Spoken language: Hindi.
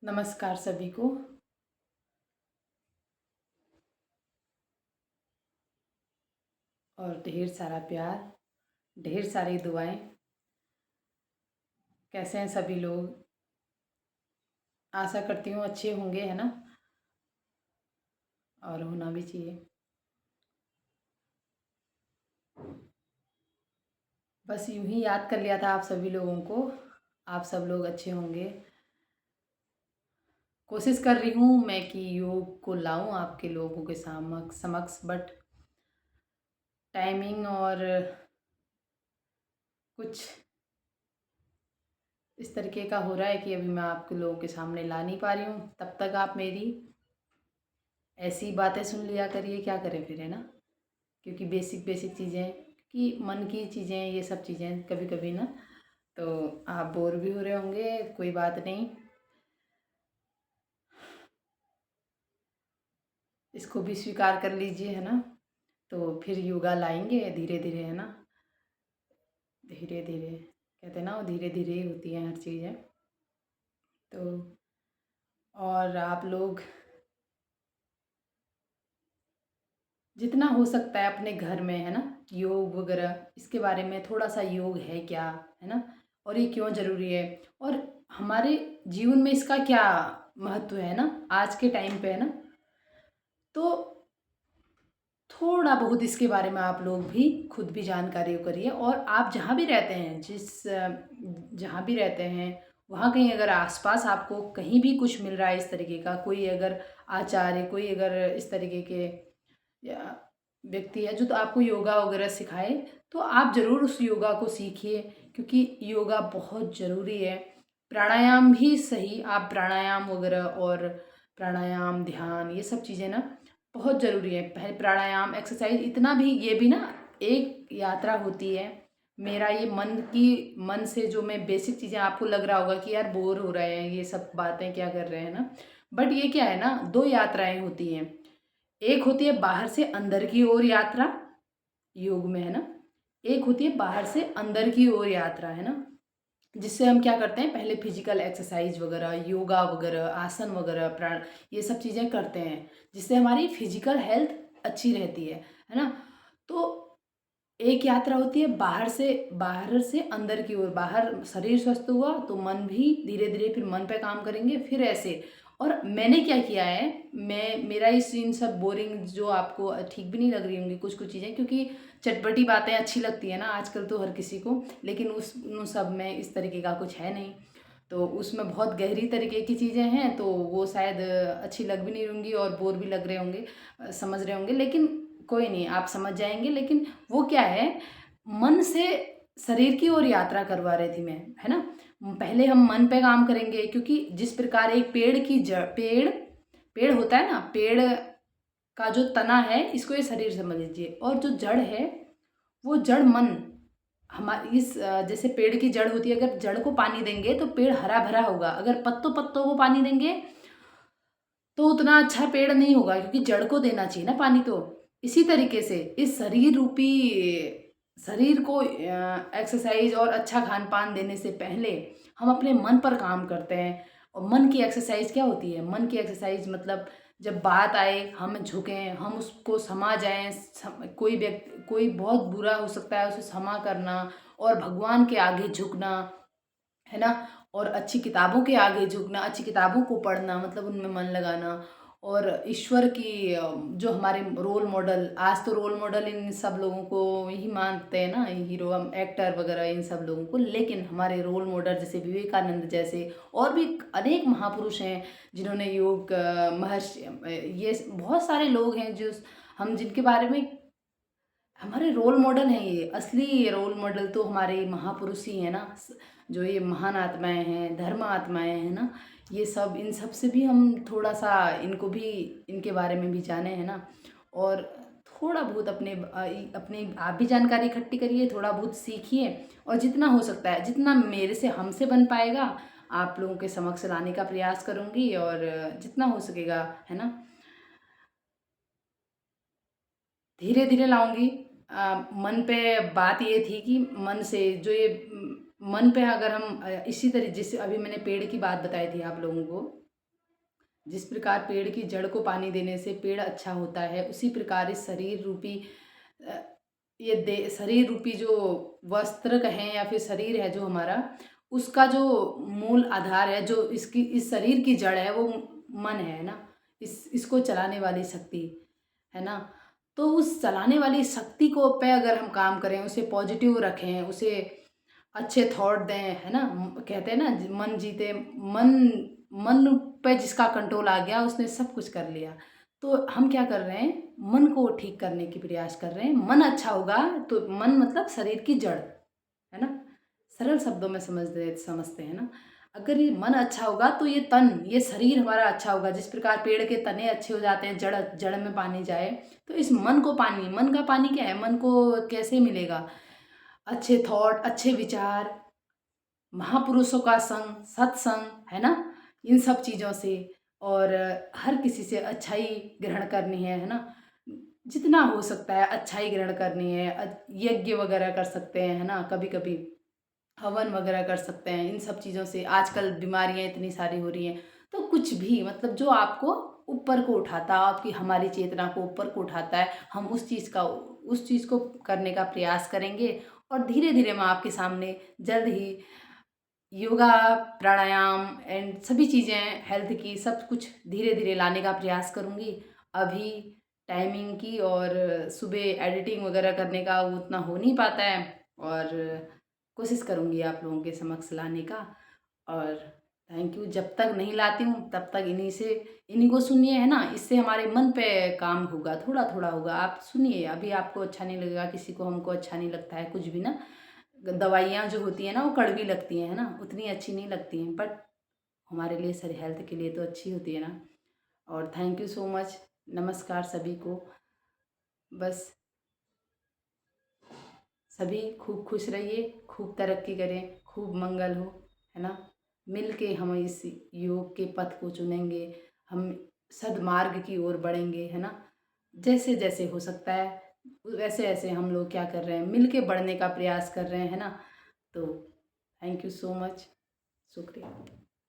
नमस्कार सभी को। और ढेर सारा प्यार, ढेर सारी दुआएं। कैसे हैं सभी लोग? आशा करती हूँ अच्छे होंगे, है ना? और होना भी चाहिए। बस यूं ही याद कर लिया था आप सभी लोगों को। आप सब लोग अच्छे होंगे। कोशिश कर रही हूँ मैं कि योग को लाऊं आपके लोगों के समक्ष, बट टाइमिंग और कुछ इस तरीके का हो रहा है कि अभी मैं आपके लोगों के सामने ला नहीं पा रही हूँ। तब तक आप मेरी ऐसी बातें सुन लिया करिए, क्या करें फिर, है ना? क्योंकि बेसिक बेसिक चीज़ें, कि मन की चीज़ें, ये सब चीज़ें कभी कभी ना, तो आप बोर भी हो रहे होंगे, कोई बात नहीं। इसको भी स्वीकार कर लीजिए, है ना? तो फिर योगा लाएंगे धीरे धीरे, है ना? धीरे धीरे कहते हैं ना, वो धीरे धीरे ही होती है हर चीज़ें। तो और आप लोग जितना हो सकता है अपने घर में, है ना, योग वगैरह, इसके बारे में थोड़ा सा, योग है क्या, है ना, और ये क्यों ज़रूरी है, और हमारे जीवन में इसका क्या महत्व है ना आज के टाइम पे, है ना? तो थोड़ा बहुत इसके बारे में आप लोग भी खुद भी जानकारी करिए। और आप जहाँ भी रहते हैं, जहाँ भी रहते हैं, वहाँ कहीं अगर आसपास आपको कहीं भी कुछ मिल रहा है इस तरीके का, कोई अगर आचार्य, कोई अगर इस तरीके के या व्यक्ति है जो तो आपको योगा वगैरह सिखाए, तो आप ज़रूर उस योगा को सीखिए, क्योंकि योगा बहुत ज़रूरी है। प्राणायाम भी सही, आप प्राणायाम वगैरह, और प्राणायाम, ध्यान, ये सब चीज़ें ना बहुत ज़रूरी है। पहले प्राणायाम, एक्सरसाइज, इतना भी, ये भी ना एक यात्रा होती है। मेरा ये मन से जो मैं बेसिक चीज़ें, आपको लग रहा होगा कि यार बोर हो रहे हैं, ये सब बातें क्या कर रहे हैं ना, बट ये क्या है ना, दो यात्राएं होती हैं। एक होती है बाहर से अंदर की ओर यात्रा, योग में, है ना? एक होती है बाहर से अंदर की ओर यात्रा, है ना? जिससे हम क्या करते हैं, पहले फिजिकल एक्सरसाइज वगैरह, योगा वगैरह, आसन वगैरह, प्राण, ये सब चीज़ें करते हैं, जिससे हमारी फिजिकल हेल्थ अच्छी रहती है ना? तो एक यात्रा होती है बाहर से अंदर की ओर। बाहर शरीर स्वस्थ हुआ तो मन भी धीरे धीरे, फिर मन पे काम करेंगे, फिर ऐसे। और मैंने क्या किया है, मेरा इस इन सब बोरिंग, जो आपको ठीक भी नहीं लग रही होंगी कुछ कुछ चीज़ें, क्योंकि चटपटी बातें अच्छी लगती है ना आजकल तो हर किसी को, लेकिन उन सब में इस तरीके का कुछ है नहीं। तो उसमें बहुत गहरी तरीके की चीज़ें हैं, तो वो शायद अच्छी लग भी नहीं होंगी और बोर भी लग रहे होंगे, समझ रहे होंगे, लेकिन कोई नहीं, आप समझ जाएंगे। लेकिन वो क्या है, मन से शरीर की ओर यात्रा करवा रही थी मैं, है ना? पहले हम मन पे काम करेंगे, क्योंकि जिस प्रकार एक पेड़ होता है ना, पेड़ का जो तना है, इसको ये शरीर समझ लीजिए, और जो जड़ है, वो जड़ मन। हमारी इस जैसे पेड़ की जड़ होती है, अगर जड़ को पानी देंगे तो पेड़ हरा भरा होगा, अगर पत्तों पत्तों को पानी देंगे तो उतना अच्छा पेड़ नहीं होगा, क्योंकि जड़ को देना चाहिए ना पानी। तो इसी तरीके से इस शरीर को एक्सरसाइज और अच्छा खान पान देने से पहले हम अपने मन पर काम करते हैं। और मन की एक्सरसाइज क्या होती है? मन की एक्सरसाइज मतलब, जब बात आए हम झुकें, हम उसको समा जाएं, कोई बहुत बुरा हो सकता है, उसे क्षमा करना, और भगवान के आगे झुकना, है ना? और अच्छी किताबों के आगे झुकना, अच्छी किताबों को पढ़ना, मतलब उनमें मन लगाना। और ईश्वर की जो हमारे रोल मॉडल, आज तो रोल मॉडल इन सब लोगों को ही मानते हैं ना, हीरो, हम एक्टर वगैरह, इन सब लोगों को, लेकिन हमारे रोल मॉडल जैसे विवेकानंद जैसे और भी अनेक महापुरुष हैं जिन्होंने योग, महर्षि, ये बहुत सारे लोग हैं जो हम जिनके बारे में, हमारे रोल मॉडल हैं। ये असली रोल मॉडल तो हमारे महापुरुष ही हैं ना, जो ये महान आत्माएं हैं, धर्म आत्माएं हैं ना, ये सब, इन सब से भी हम थोड़ा सा, इनको भी, इनके बारे में भी जाने, हैं ना? और थोड़ा बहुत अपने आप भी जानकारी इकट्ठी करिए, थोड़ा बहुत सीखिए, और जितना हो सकता है, जितना मेरे से, हमसे बन पाएगा, आप लोगों के समक्ष लाने का प्रयास करूँगी, और जितना हो सकेगा, है ना, धीरे धीरे लाऊंगी। मन पे बात ये थी कि मन से जो मन पे अगर हम इसी तरह, जैसे अभी मैंने पेड़ की बात बताई थी आप लोगों को, जिस प्रकार पेड़ की जड़ को पानी देने से पेड़ अच्छा होता है, उसी प्रकार इस शरीर रूपी अ, शरीर रूपी जो वस्त्र कहें या फिर शरीर है जो हमारा, उसका जो मूल आधार है, जो इसकी इस शरीर की जड़ है, वो मन है ना। इसको चलाने वाली शक्ति है ना। तो उस चलाने वाली शक्ति को पे अगर हम काम करें, उसे पॉजिटिव रखें, उसे अच्छे थॉट दें, है ना। कहते हैं ना, मन जीते मन, मन पे जिसका कंट्रोल आ गया उसने सब कुछ कर लिया। तो हम क्या कर रहे हैं, मन को ठीक करने की प्रयास कर रहे हैं। मन अच्छा होगा तो मन मतलब शरीर की जड़, है ना। सरल शब्दों में समझते हैं ना। अगर ये मन अच्छा होगा तो ये तन, ये शरीर हमारा अच्छा होगा। जिस प्रकार पेड़ के तने अच्छे हो जाते हैं, जड़ जड़ में पानी जाए, तो इस मन को पानी, मन का पानी क्या है, मन को कैसे मिलेगा, अच्छे थॉट, अच्छे विचार, महापुरुषों का संग, सत्संग, है ना, इन सब चीज़ों से। और हर किसी से अच्छाई ग्रहण करनी है ना। जितना हो सकता है अच्छाई ग्रहण करनी है। यज्ञ वगैरह कर सकते हैं, है ना, कभी कभी हवन वगैरह कर सकते हैं। इन सब चीज़ों से आजकल बीमारियां इतनी सारी हो रही हैं। तो कुछ भी मतलब जो आपको ऊपर को उठाता है, आपकी हमारी चेतना को ऊपर को उठाता है, हम उस चीज़ को करने का प्रयास करेंगे। और धीरे धीरे मैं आपके सामने जल्द ही योगा, प्राणायाम एंड सभी चीज़ें हेल्थ की सब कुछ धीरे धीरे लाने का प्रयास करूँगी। अभी टाइमिंग की और सुबह एडिटिंग वगैरह करने का वो उतना हो नहीं पाता है, और कोशिश करूँगी आप लोगों के समक्ष लाने का। और थैंक यू। जब तक नहीं लाती हूँ तब तक इन्हीं को सुनिए, है ना। इससे हमारे मन पे काम होगा, थोड़ा थोड़ा होगा। आप सुनिए, अभी आपको अच्छा नहीं लगेगा, किसी को, हमको अच्छा नहीं लगता है कुछ भी ना। दवाइयाँ जो होती हैं ना वो कड़वी लगती हैं, है ना, उतनी अच्छी नहीं लगती हैं, बट हमारे लिए सर हेल्थ के लिए तो अच्छी होती है ना। और थैंक यू सो मच। नमस्कार सभी को। बस सभी खूब खुश रहिए, खूब तरक्की करें, खूब मंगल हो, है ना। मिल के हम इस योग के पथ को चुनेंगे, हम सद्मार्ग की ओर बढ़ेंगे, है ना। जैसे जैसे हो सकता है वैसे ऐसे हम लोग क्या कर रहे हैं, मिल के बढ़ने का प्रयास कर रहे हैं, है ना। तो थैंक यू सो मच। शुक्रिया।